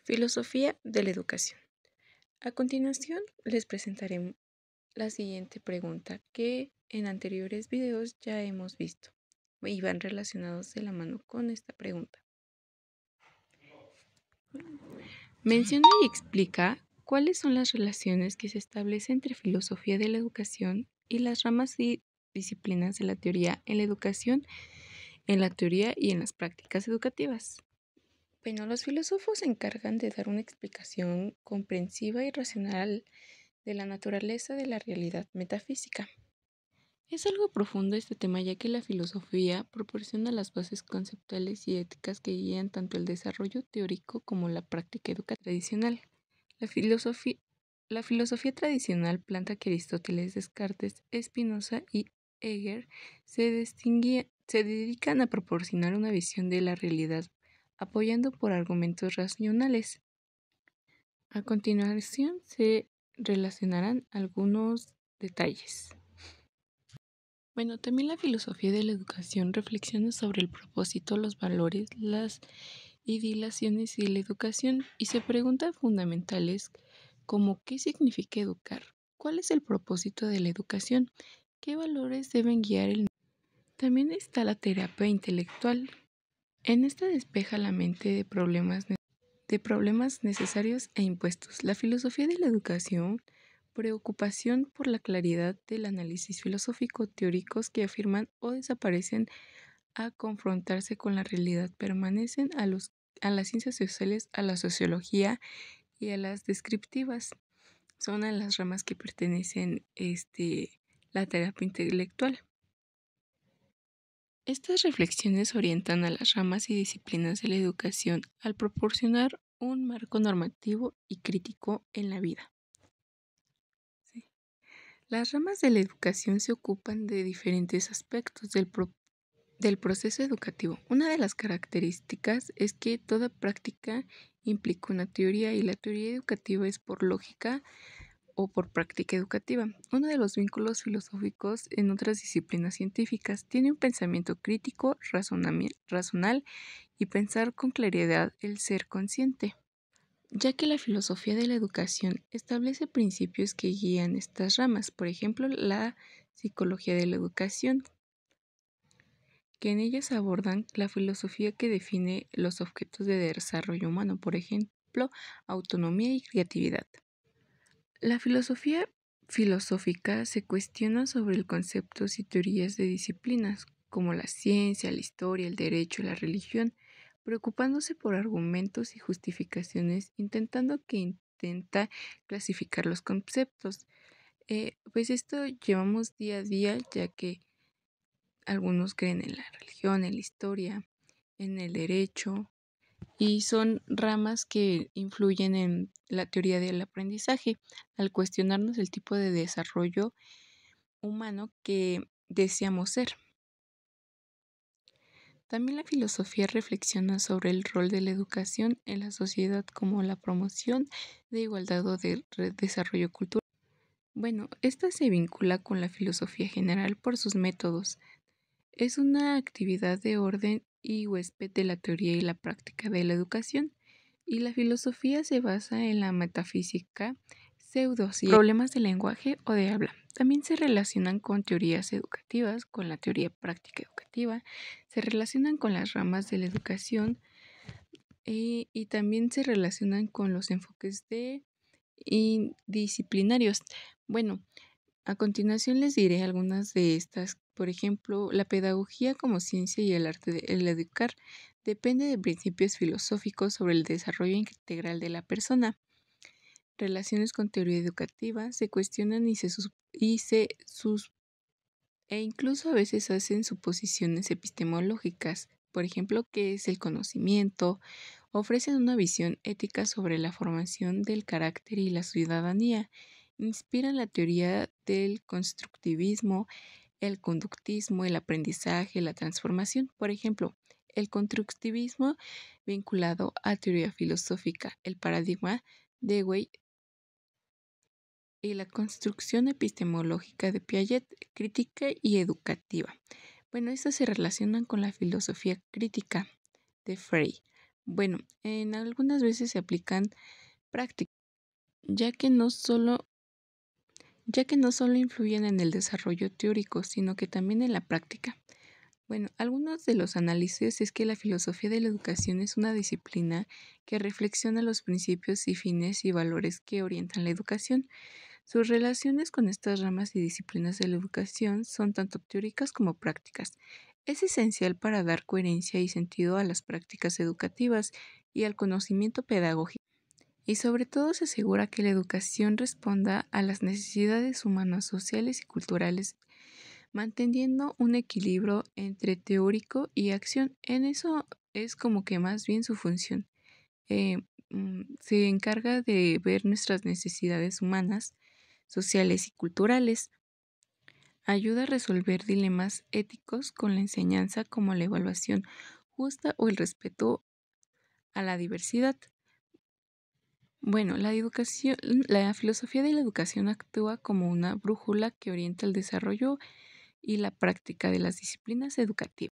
Filosofía de la educación. A continuación les presentaré la siguiente pregunta que en anteriores videos ya hemos visto y van relacionados de la mano con esta pregunta. Menciona y explica cuáles son las relaciones que se establecen entre filosofía de la educación y las ramas y disciplinas de la teoría en la educación, en la teoría y en las prácticas educativas. Bueno, los filósofos se encargan de dar una explicación comprensiva y racional de la naturaleza de la realidad metafísica. Es algo profundo este tema, ya que la filosofía proporciona las bases conceptuales y éticas que guían tanto el desarrollo teórico como la práctica educativa tradicional. La filosofía tradicional planta que Aristóteles, Descartes, Spinoza y Hegel se dedican a proporcionar una visión de la realidad apoyando por argumentos racionales. A continuación se relacionarán algunos detalles. Bueno, también la filosofía de la educación reflexiona sobre el propósito, los valores, las idealizaciones y la educación y se preguntan fundamentales como ¿qué significa educar? ¿Cuál es el propósito de la educación? ¿Qué valores deben guiar el? También está la terapia intelectual. En esta despeja la mente de problemas necesarios e impuestos. La filosofía de la educación, preocupación por la claridad del análisis filosófico, teóricos que afirman o desaparecen a confrontarse con la realidad, permanecen a las ciencias sociales, a la sociología y a las descriptivas. Son a las ramas que pertenecen la terapia intelectual. Estas reflexiones orientan a las ramas y disciplinas de la educación al proporcionar un marco normativo y crítico en la vida. Sí. Las ramas de la educación se ocupan de diferentes aspectos del proceso educativo. Una de las características es que toda práctica implica una teoría y la teoría educativa es por lógica o por práctica educativa. Uno de los vínculos filosóficos en otras disciplinas científicas tiene un pensamiento crítico, razonal y pensar con claridad el ser consciente, ya que la filosofía de la educación establece principios que guían estas ramas, por ejemplo, la psicología de la educación, que en ellas abordan la filosofía que define los objetos de desarrollo humano, por ejemplo, autonomía y creatividad. La filosofía filosófica se cuestiona sobre los conceptos y teorías de disciplinas como la ciencia, la historia, el derecho y la religión, preocupándose por argumentos y justificaciones, intenta clasificar los conceptos. Pues esto llevamos día a día, ya que algunos creen en la religión, en la historia, en el derecho, y son ramas que influyen en la teoría del aprendizaje al cuestionarnos el tipo de desarrollo humano que deseamos ser. También la filosofía reflexiona sobre el rol de la educación en la sociedad como la promoción de igualdad o de desarrollo cultural. Bueno, esta se vincula con la filosofía general por sus métodos. Es una actividad de orden y huésped de la teoría y la práctica de la educación, y la filosofía se basa en la metafísica, pseudociencia, problemas de lenguaje o de habla. También se relacionan con teorías educativas, con la teoría práctica educativa, se relacionan con las ramas de la educación y también se relacionan con los enfoques disciplinarios. Bueno, a continuación les diré algunas de estas. Por ejemplo, la pedagogía como ciencia y el arte del educar depende de principios filosóficos sobre el desarrollo integral de la persona. Relaciones con teoría educativa se cuestionan e incluso a veces hacen suposiciones epistemológicas. Por ejemplo, ¿qué es el conocimiento? Ofrecen una visión ética sobre la formación del carácter y la ciudadanía. Inspiran la teoría del constructivismo, el conductismo, el aprendizaje, la transformación. Por ejemplo, el constructivismo vinculado a teoría filosófica, el paradigma de Dewey y la construcción epistemológica de Piaget, crítica y educativa. Bueno, estas se relacionan con la filosofía crítica de Frey. Bueno, en algunas veces se aplican prácticas, ya que no solo, ya que no solo influyen en el desarrollo teórico, sino que también en la práctica. Bueno, algunos de los análisis es que la filosofía de la educación es una disciplina que reflexiona los principios y fines y valores que orientan la educación. Sus relaciones con estas ramas y disciplinas de la educación son tanto teóricas como prácticas. Es esencial para dar coherencia y sentido a las prácticas educativas y al conocimiento pedagógico. Y sobre todo se asegura que la educación responda a las necesidades humanas, sociales y culturales, manteniendo un equilibrio entre teórico y acción. En eso es como que más bien su función. Eh, Se encarga de ver nuestras necesidades humanas, sociales y culturales. Ayuda a resolver dilemas éticos con la enseñanza como la evaluación justa o el respeto a la diversidad. Bueno, la filosofía de la educación actúa como una brújula que orienta el desarrollo y la práctica de las disciplinas educativas.